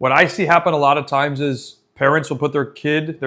What I see happen a lot of times is parents will put their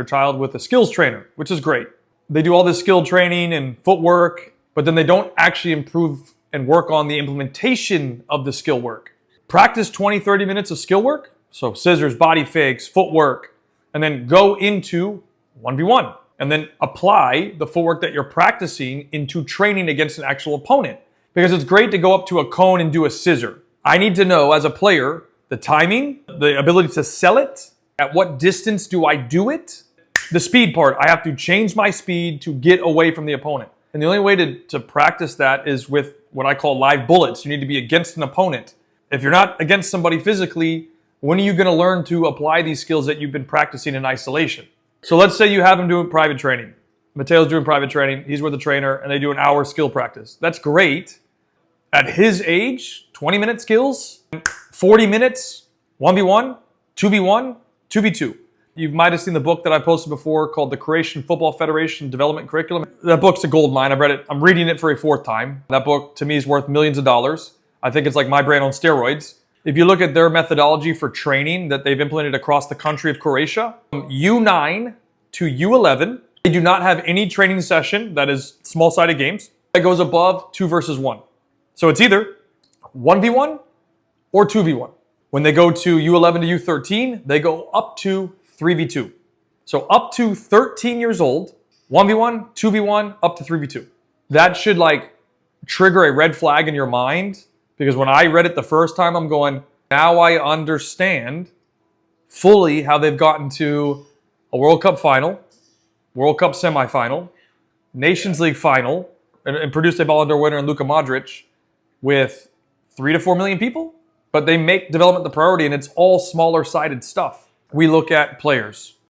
child with a skills trainer, which is great. They do all this skill training and footwork, but then they don't actually improve and work on the implementation of the skill work. Practice 20, 30 minutes of skill work, so scissors, body fakes, footwork, and then go into 1v1. And then apply the footwork that you're practicing into training against an actual opponent. Because it's great to go up to a cone and do a scissor. I need to know as a player the timing, the ability to sell it, at what distance do I do it, the speed part. I have to change my speed to get away from the opponent. And the only way to practice that is with what I call live bullets. You need to be against an opponent. If you're not against somebody physically, when are you going to learn to apply these skills that you've been practicing in isolation? So let's say you have him doing private training. Mateo's doing private training. He's with a trainer and they do an hour skill practice. That's great. At his age, 20-minute skills, 40 minutes, 1v1, 2v1, 2v2. You might have seen the book that I posted before called the Croatian Football Federation Development Curriculum. That book's a gold mine. I've read it. I'm reading it for a fourth time. That book, to me, is worth millions of dollars. I think it's like my brain on steroids. If you look at their methodology for training that they've implemented across the country of Croatia, from U9 to U11, they do not have any training session that is small-sided games that goes above 2 versus 1. So it's either 1v1 or 2v1. When they go to U11 to U13, they go up to 3v2. So up to 13 years old, 1v1, 2v1, up to 3v2. That should trigger a red flag in your mind. Because when I read it the first time, I'm going, now I understand fully how they've gotten to a World Cup final, World Cup semifinal, Nations League final, and produced a Ballon d'Or winner in Luka Modric with 3 to 4 million people. But they make development the priority, and it's all smaller-sided stuff. We look at players.